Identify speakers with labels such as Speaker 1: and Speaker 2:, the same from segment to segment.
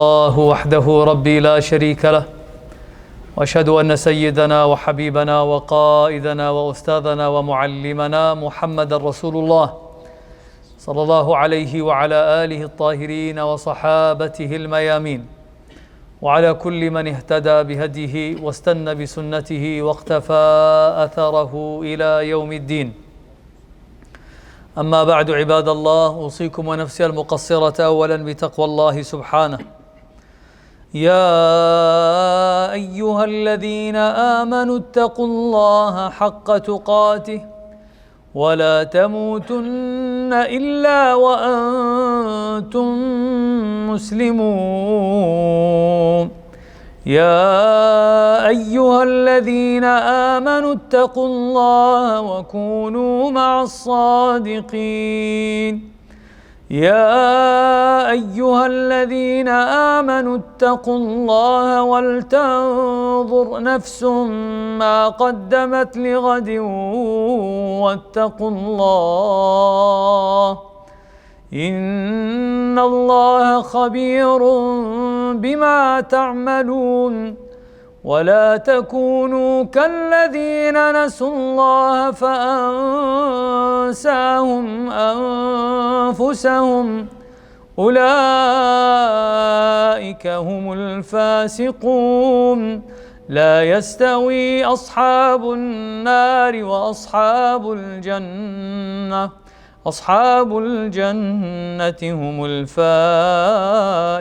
Speaker 1: الله وحده ربي لا شريك له واشهد ان سيدنا وحبيبنا وقائدنا واستاذنا ومعلمنا محمد رسول الله صلى الله عليه وعلى اله الطاهرين وصحابته الميامين وعلى كل من اهتدى بهديه واستنى بسنته واقتفى اثره الى يوم الدين. اما بعد عباد الله، اوصيكم ونفسي المقصره اولا بتقوى الله سبحانه. يا أيها الذين آمنوا اتقوا الله حق تقاته ولا تموتن إلا وأنتم مسلمون. يا أيها الذين آمنوا اتقوا الله وكونوا مع الصادقين. يا أيها الذين آمنوا اتقوا الله ولتنظر نفس ما قدمت لغد واتقوا الله إن الله خبير بما تعملون. ولا تكونوا كالذين نسوا الله فأنساهم أنفسهم أولئك هم الفاسقون. لا يستوي أصحاب النار وأصحاب الجنة هم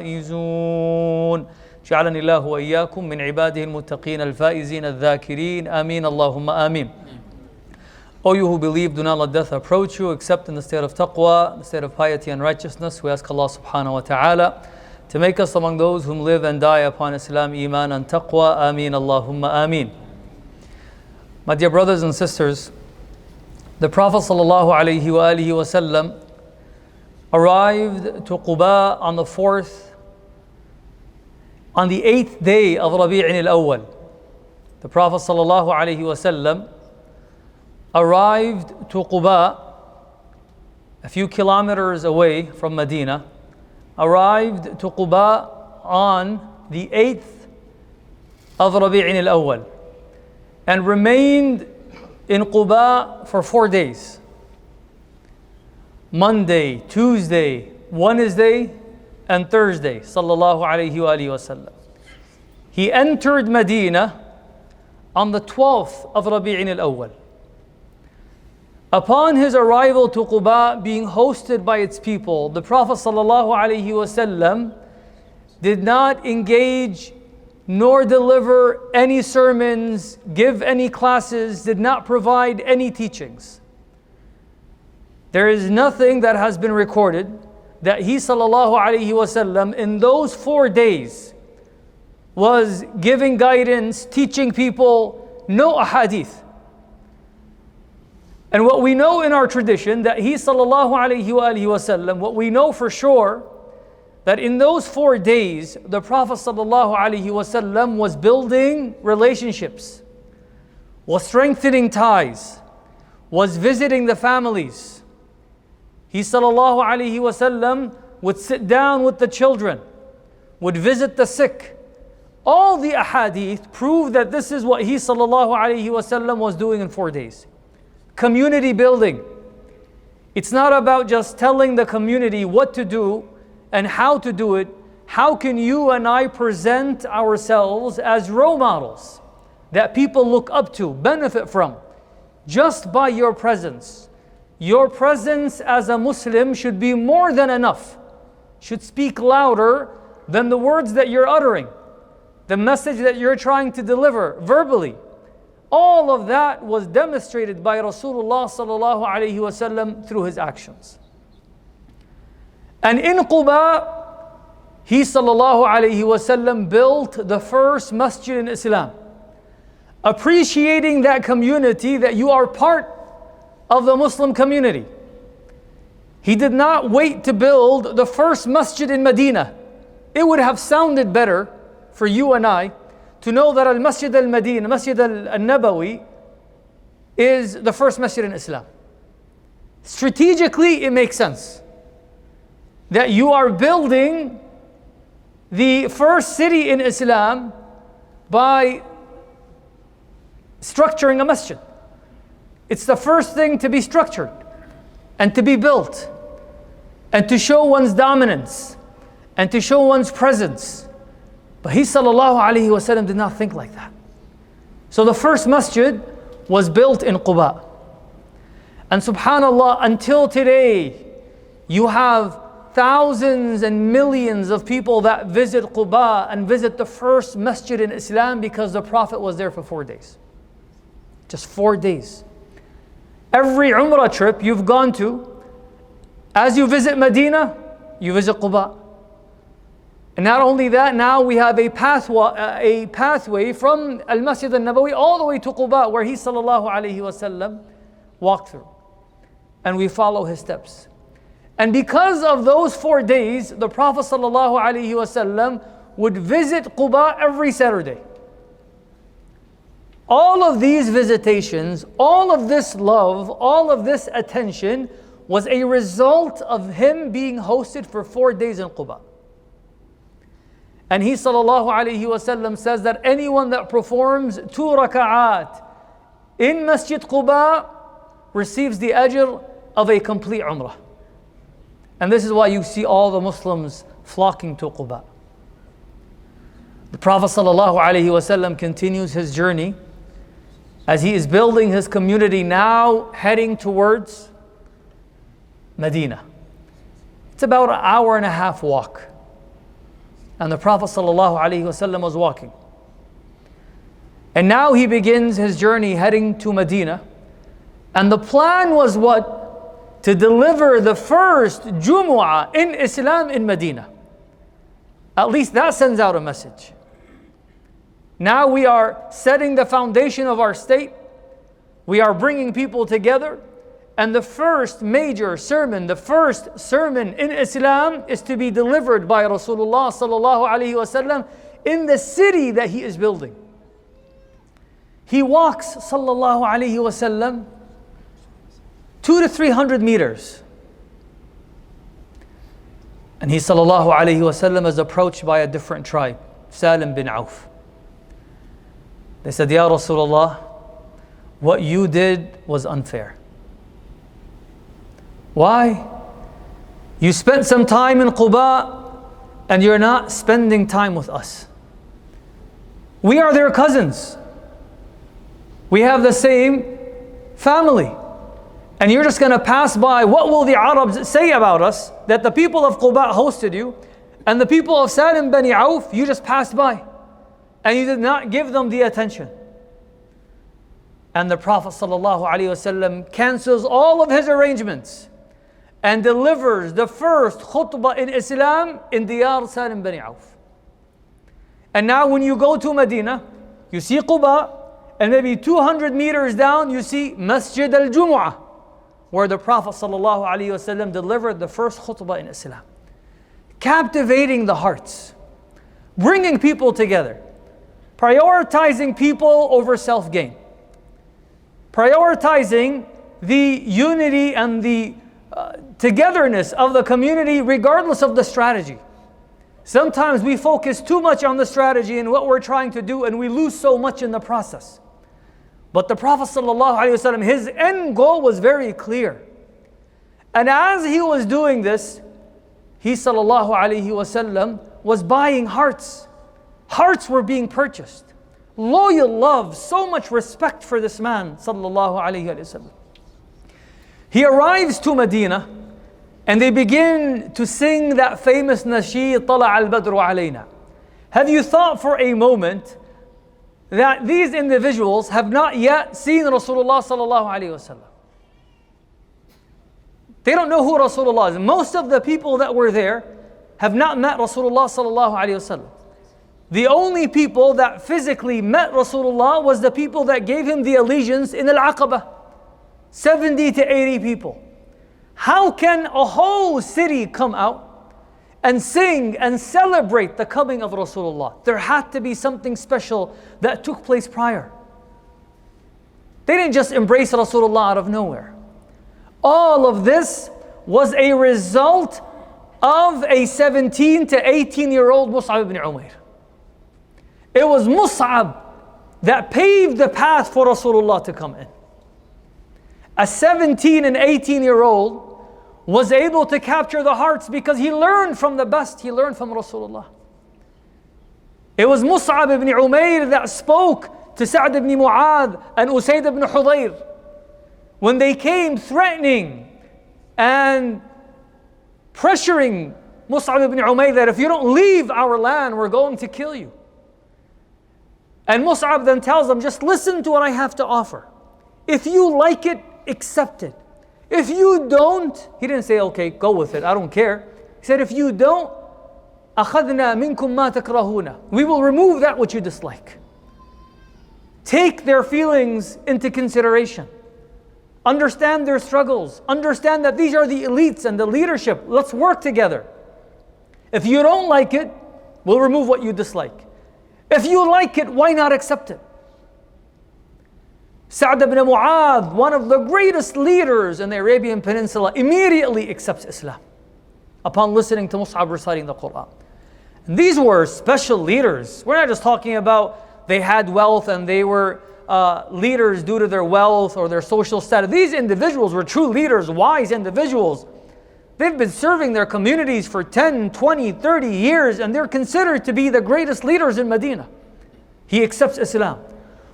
Speaker 1: الفائزون. جعلني الله وإياكم من عباده المتقين الفائزين الذاكرين. آمين اللهم آمين. O you who believe, do not let death approach you except in the state of taqwa, the state of piety and righteousness. We ask Allah subhanahu wa ta'ala to make us among those whom live and die upon Islam, Iman and taqwa. Ameen Allahumma ameen. My dear brothers and sisters, the Prophet sallallahu alayhi wa alihi wa sallam arrived to Quba on the 8th day of Rabi'in al-Awwal. The Prophet sallallahu alayhi wa sallam arrived to Quba, a few kilometers away from Medina, arrived to Quba on the 8th of Rabi'in al-Awwal and remained in Quba for 4 days. Monday, Tuesday, Wednesday, and Thursday, sallallahu alayhi wa alihi wa sallam. He entered Medina on the 12th of Rabi'in al-Awwal. Upon his arrival to Quba, being hosted by its people, the Prophet sallallahu alayhi wa sallam did not engage nor deliver any sermons, give any classes, did not provide any teachings. There is nothing that has been recorded that he sallallahu alayhi wa sallam in those 4 days was giving guidance, teaching people, no ahadith. And what we know in our tradition, that he sallallahu alayhi wa sallam, what we know for sure, that in those 4 days, the Prophet sallallahu alayhi wa sallam was building relationships, was strengthening ties, was visiting the families. He sallallahu alayhi wa sallam would sit down with the children, would visit the sick. All the ahadith prove that this is what he sallallahu alayhi wa sallam was doing in 4 days. Community building. It's not about just telling the community what to do and how to do it. How can you and I present ourselves as role models that people look up to, benefit from, just by your presence? Your presence as a Muslim should be more than enough, should speak louder than the words that you're uttering, the message that you're trying to deliver verbally. All of that was demonstrated by Rasulullah sallallahu alayhi wa sallam through his actions. And in Quba, he sallallahu alayhi wa sallam built the first masjid in Islam, appreciating that community, that you are part of the Muslim community. He did not wait to build the first masjid in Medina. It would have sounded better for you and I to know that Al-Masjid al-Madina, Masjid al-Nabawi, is the first masjid in Islam. Strategically, it makes sense that you are building the first city in Islam by structuring a masjid. It's the first thing to be structured and to be built and to show one's dominance and to show one's presence. But he sallallahu alaihi wasallam did not think like that. So the first masjid was built in Quba. And subhanallah, until today, you have thousands and millions of people that visit Quba and visit the first masjid in Islam because the Prophet was there for 4 days. Just 4 days. Every Umrah trip you've gone to, as you visit Medina, you visit Quba. And not only that, now we have a pathway from Al-Masjid al-Nabawi all the way to Quba, where he sallallahu alayhi wasallam walked through. And we follow his steps. And because of those 4 days, the Prophet sallallahu alayhi wasallam would visit Quba every Saturday. All of these visitations, all of this love, all of this attention was a result of him being hosted for 4 days in Quba. And he sallallahu alayhi wasallam says that anyone that performs 2 raka'at in Masjid Quba receives the ajr of a complete umrah. And this is why you see all the Muslims flocking to Quba. The Prophet sallallahu alayhi wasallam continues his journey as he is building his community, now heading towards Medina. It's about an hour and a half walk. And the Prophet ﷺ was walking. And now he begins his journey heading to Medina. And the plan was what? To deliver the first Jumu'ah in Islam in Medina. At least that sends out a message. Now we are setting the foundation of our state. We are bringing people together. And the first major sermon, the first sermon in Islam is to be delivered by Rasulullah sallallahu alaihi wasallam in the city that he is building. He walks sallallahu alaihi wasallam 200 to 300 meters. And he sallallahu alaihi wasallam is approached by a different tribe, Salim bin Auf. They said, Ya Rasulullah, what you did was unfair. Why? You spent some time in Quba and you're not spending time with us. We are their cousins. We have the same family. And you're just going to pass by. What will the Arabs say about us? That the people of Quba hosted you and the people of Salim bin Auf, you just passed by. And you did not give them the attention. And the Prophet ﷺ cancels all of his arrangements and delivers the first khutbah in Islam in Diyar Salim bin Auf. And now when you go to Medina, you see Quba, and maybe 200 meters down you see Masjid al-Jumu'ah, where the Prophet ﷺ delivered the first khutbah in Islam. Captivating the hearts, bringing people together, prioritizing people over self-gain, prioritizing the unity and the togetherness of the community regardless of the strategy. Sometimes we focus too much on the strategy and what we're trying to do and we lose so much in the process. But the Prophet ﷺ, his end goal was very clear. And as he was doing this, he ﷺ was buying hearts. Hearts were being purchased. Loyal love, so much respect for this man ﷺ. He arrives to Medina and they begin to sing that famous nasheed, طَلَعَ الْبَدْرُ عَلَيْنَا. Have you thought for a moment that these individuals have not yet seen Rasulullah sallallahu alaihi wasallam? They don't know who Rasulullah is. Most of the people that were there have not met Rasulullah sallallahu alaihi wasallam. The only people that physically met Rasulullah was the people that gave him the allegiance in Al-Aqabah. 70 to 80 people. How can a whole city come out and sing and celebrate the coming of Rasulullah? There had to be something special that took place prior. They didn't just embrace Rasulullah out of nowhere. All of this was a result of a 17 to 18-year-old Mus'ab ibn Umair. It was Mus'ab that paved the path for Rasulullah to come in. A 17 and 18-year-old was able to capture the hearts because he learned from the best. He learned from Rasulullah. It was Mus'ab ibn Umair that spoke to Sa'd ibn Mu'adh and Usayd ibn Hudayr when they came threatening and pressuring Mus'ab ibn Umair that if you don't leave our land, we're going to kill you. And Mus'ab then tells them, just listen to what I have to offer. If you like it, accept it. If you don't, he didn't say, okay, go with it, I don't care. He said, if you don't, أَخَذْنَا مِنْكُمْ مَا تَكْرَهُونَ. We will remove that which you dislike. Take their feelings into consideration. Understand their struggles. Understand that these are the elites and the leadership. Let's work together. If you don't like it, we'll remove what you dislike. If you like it, why not accept it? Sa'd ibn Mu'adh, one of the greatest leaders in the Arabian Peninsula, immediately accepts Islam upon listening to Mus'ab reciting the Quran. And these were special leaders. We're not just talking about they had wealth and they were leaders due to their wealth or their social status. These individuals were true leaders, wise individuals. They've been serving their communities for 10, 20, 30 years and they're considered to be the greatest leaders in Medina. He accepts Islam.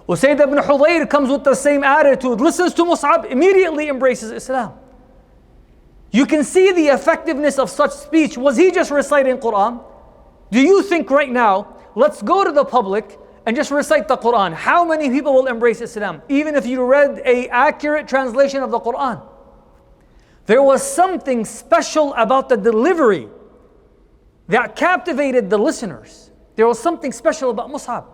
Speaker 1: Usayd ibn Hudayr comes with the same attitude, listens to Mus'ab, immediately embraces Islam. You can see the effectiveness of such speech. Was he just reciting Quran? Do you think right now, let's go to the public and just recite the Quran. How many people will embrace Islam? Even if you read an accurate translation of the Quran. There was something special about the delivery that captivated the listeners. There was something special about Mus'ab.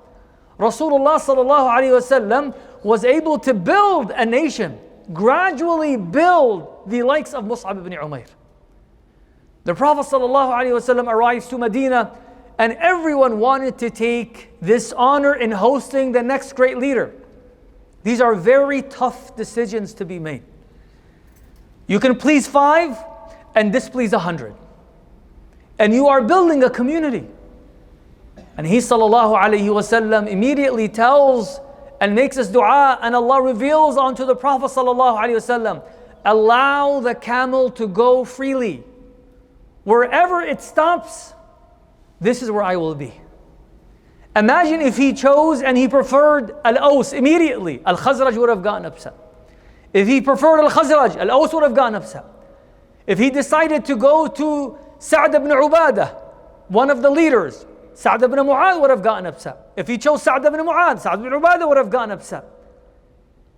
Speaker 1: Rasulullah sallallahu alaihi wasallam was able to build a nation, gradually build the likes of Mus'ab ibn Umair. The Prophet sallallahu alaihi wasallam arrives to Medina and everyone wanted to take this honor in hosting the next great leader. These are very tough decisions to be made. You can please 5 and displease 100. And you are building a community. And he sallallahu alayhi wasallam immediately tells and makes this dua, and Allah reveals unto the Prophet sallallahu alayhi wasallam, allow the camel to go freely. Wherever it stops, this is where I will be. Imagine if he chose and he preferred Al-Aws immediately, Al-Khazraj would have gotten upset. If he preferred Al-Khazraj, Al-Aws would have gotten upset. If he decided to go to Sa'd ibn Ubadah, one of the leaders, Sa'd ibn Mu'adh would have gotten upset. If he chose Sa'd ibn Mu'adh, Sa'd ibn Ubadah would have gotten upset.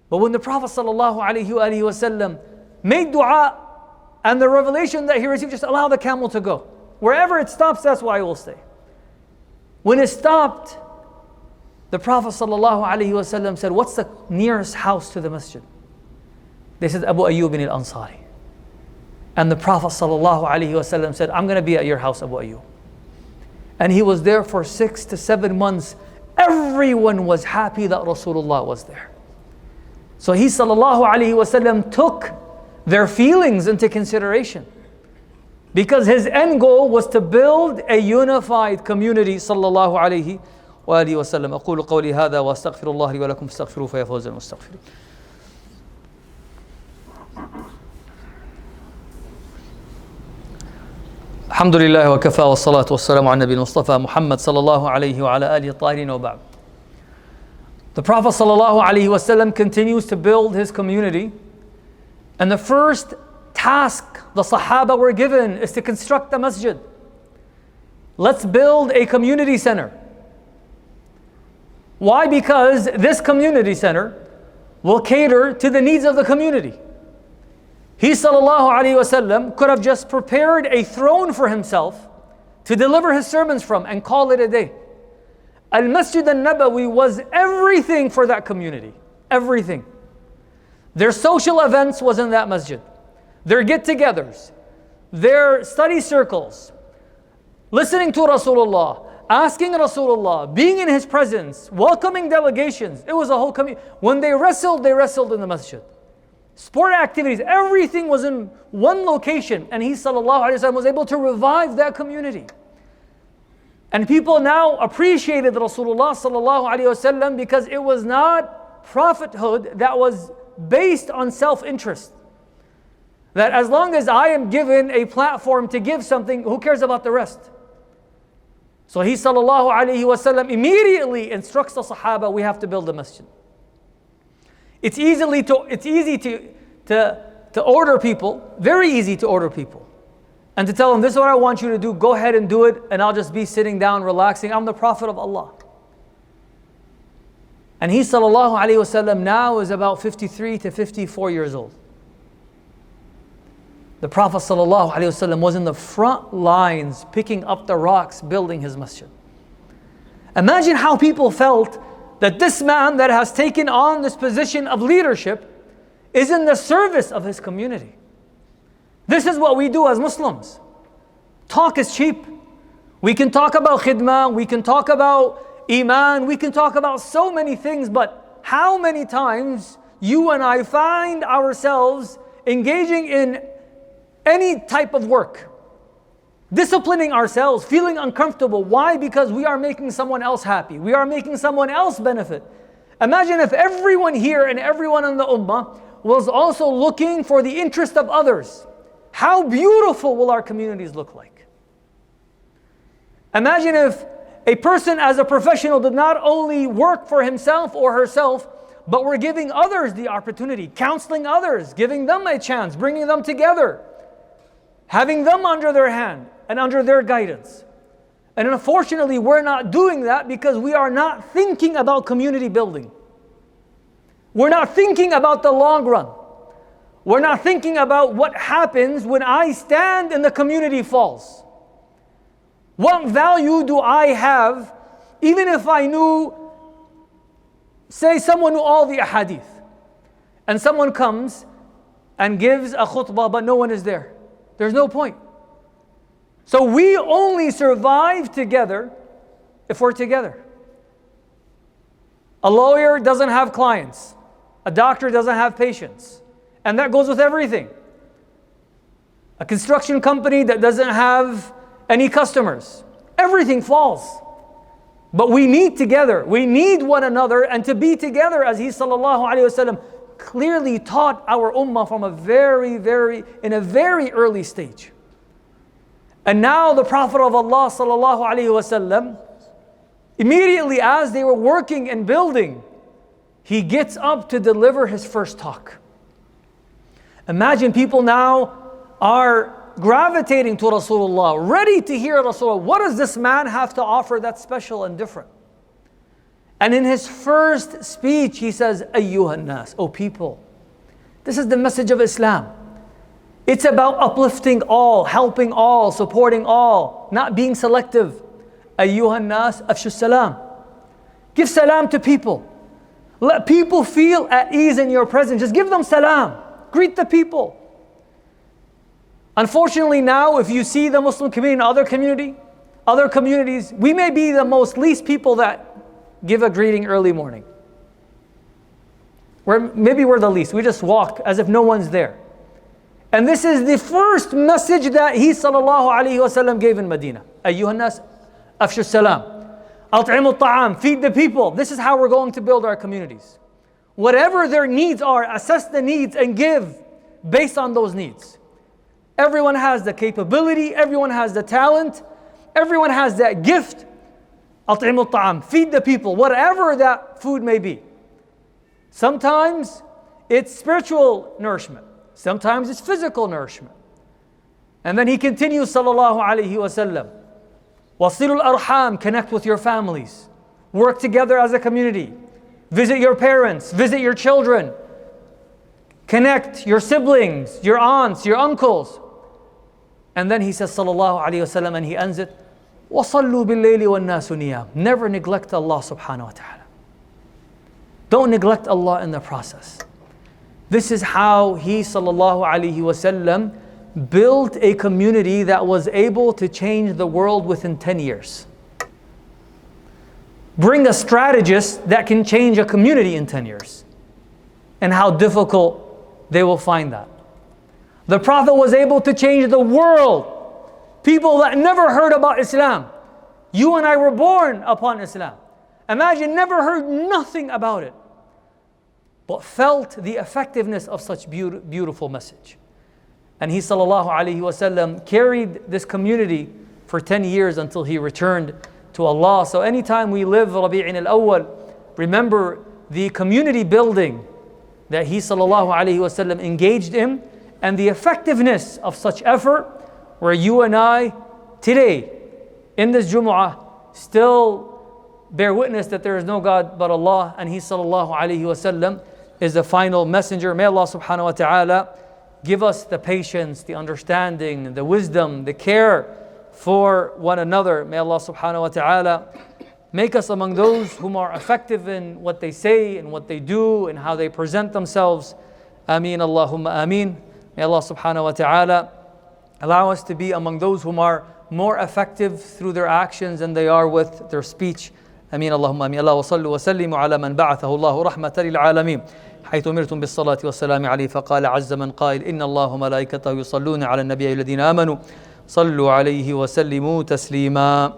Speaker 1: But when the Prophet sallallahu alaihi wasallam made dua and the revelation that he received, just allow the camel to go. Wherever it stops, that's where I will stay. When it stopped, the Prophet sallallahu alaihi wasallam said, what's the nearest house to the masjid? They said, Abu Ayyub al-Ansari. And the Prophet sallallahu alaihi wasallam said, I'm going to be at your house, Abu Ayyub. And he was there for 6 to 7 months. Everyone was happy that Rasulullah was there. So he sallallahu alaihi wasallam took their feelings into consideration, because his end goal was to build a unified community sallallahu alaihi wasallam. أقول قولي هذا وأستغفر الله لي ولكم فاستغفروه فيا فوز المستغفرين. الحمد لله وكفى والصلاة والسلام على النبي المصطفى محمد صلى الله عليه وعلى آله الطاهرين وبعد. The Prophet sallallahu alaihi wasallam continues to build his community, and the first task the Sahaba were given is to construct a masjid. Let's build a community center. Why? Because this community center will cater to the needs of the community. He sallallahu alaihi wasallam could have just prepared a throne for himself to deliver his sermons from and call it a day. Al-Masjid al-Nabawi was everything for that community. Everything. Their social events was in that masjid. Their get-togethers, their study circles, listening to Rasulullah, asking Rasulullah, being in his presence, welcoming delegations. It was a whole community. When they wrestled in the masjid. sport activities, everything was in one location. And he sallallahu alaihi wasallam was able to revive that community. And people now appreciated Rasulullah sallallahu alaihi wasallam because it was not prophethood that was based on self-interest. That as long as I am given a platform to give something, who cares about the rest? So he sallallahu alaihi wasallam immediately instructs the Sahaba, we have to build a masjid. It's easy to order people, very easy to order people. And to tell them, this is what I want you to do, go ahead and do it, and I'll just be sitting down, relaxing. I'm the Prophet of Allah. And he sallallahu alaihi wasallam now is about 53 to 54 years old. The Prophet sallallahu alaihi wasallam was in the front lines, picking up the rocks, building his masjid. Imagine how people felt that this man that has taken on this position of leadership is in the service of his community. This is what we do as Muslims. Talk is cheap. We can talk about khidmah, we can talk about iman, we can talk about so many things, but how many times you and I find ourselves engaging in any type of work, disciplining ourselves, feeling uncomfortable. Why? Because we are making someone else happy. We are making someone else benefit. Imagine if everyone here and everyone in the ummah was also looking for the interest of others. How beautiful will our communities look like? Imagine if a person as a professional did not only work for himself or herself, but were giving others the opportunity, counseling others, giving them a chance, bringing them together, having them under their hand and under their guidance. And unfortunately, we're not doing that because we are not thinking about community building. We're not thinking about the long run. We're not thinking about what happens when I stand and the community falls. What value do I have, even if I knew, say someone knew all the ahadith, and someone comes and gives a khutbah but no one is there. There's no point. So we only survive together if we're together. A lawyer doesn't have clients. A doctor doesn't have patients. And that goes with everything. A construction company that doesn't have any customers. Everything falls. But we need together. We need one another, and to be together, as he sallallahu alaihi wasallam clearly taught our ummah from in a very early stage. And now the Prophet of Allah sallallahu alaihi wasallam, immediately as they were working and building, he gets up to deliver his first talk. Imagine people now are gravitating to Rasulullah, ready to hear Rasulullah. What does this man have to offer that's special and different? And in his first speech, he says, Ayyuhan nas, O people. This is the message of Islam. It's about uplifting all, helping all, supporting all, not being selective. Ayyuhan nas, afshu salam. Give salam to people. Let people feel at ease in your presence. Just give them salam. Greet the people. Unfortunately now, if you see the Muslim community in other communities, we may be the most least people that give a greeting early morning. Maybe we're the least. We just walk as if no one's there. And this is the first message that he sallallahu alaihi wasallam gave in Medina. Ayyuhan nas, afshu salam. At'imu ta'am, feed the people. This is how we're going to build our communities. Whatever their needs are, assess the needs and give based on those needs. Everyone has the capability, everyone has the talent, everyone has that gift. At'imu ta'am, feed the people, whatever that food may be. Sometimes it's spiritual nourishment. Sometimes it's physical nourishment. And then he continues, sallallahu alaihi wasallam, wasilul arham, connect with your families. Work together as a community. Visit your parents, visit your children. Connect your siblings, your aunts, your uncles. And then he says, sallallahu alaihi wasallam, and he ends it, وَصَلُّوا بِاللَّيْلِ وَالنَّاسُ نِيَامٌ. Never neglect Allah subhanahu wa ta'ala. Don't neglect Allah in the process. This is how he sallallahu alaihi wasallam built a community that was able to change the world within 10 years. Bring a strategist that can change a community in 10 years. And how difficult they will find that. The Prophet was able to change the world. People that never heard about Islam. You and I were born upon Islam. Imagine, never heard nothing about it, but felt the effectiveness of such beautiful message. And he sallallahu alaihi wasallam carried this community for 10 years until he returned to Allah. So anytime we live Rabi'in al-Awwal, remember the community building that he sallallahu alaihi wasallam engaged in, and the effectiveness of such effort, where you and I today in this Jumu'ah still bear witness that there is no God but Allah, and he sallallahu alaihi wasallam is the final messenger. May Allah subhanahu wa ta'ala give us the patience, the understanding, the wisdom, the care for one another. May Allah subhanahu wa ta'ala make us among those whom are effective in what they say and what they do and how they present themselves. Ameen, Allahumma ameen. May Allah subhanahu wa ta'ala allow us to be among those whom are more effective through their actions than they are with their speech. Ameen, Allahumma ameen. Allah wa sallu wa sallimu ala man ba'athahu Allahu rahmatan lil alameen. حيث أمرتم بالصلاة والسلام عليه فقال عز من قائل إن الله وملائكته يصلون على النبي الذين آمنوا صلوا عليه وسلموا تسليما.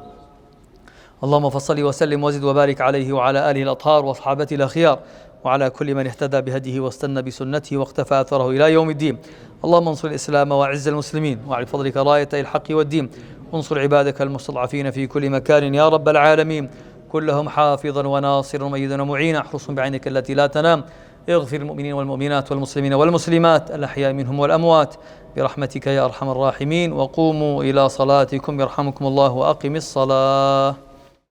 Speaker 1: اللهم فصل وسلم وزد وبارك عليه وعلى آله الأطهار وأصحابته الأخيار وعلى كل من اهتدى بهديه واستنى بسنته واقتفى أثره إلى يوم الدين. اللهم انصر الإسلام وأعز المسلمين واعل فضلك راية الحق والدين وانصر عبادك المستضعفين في كل مكان يا رب العالمين. كلهم حافظا وناصرا ومؤيدا ومعينا احرسهم بعينك التي لا تنام. اغفر المؤمنين والمؤمنات والمسلمين والمسلمات الأحياء منهم والأموات برحمتك يا أرحم الراحمين. وقوموا إلى صلاتكم يرحمكم الله وأقم الصلاة.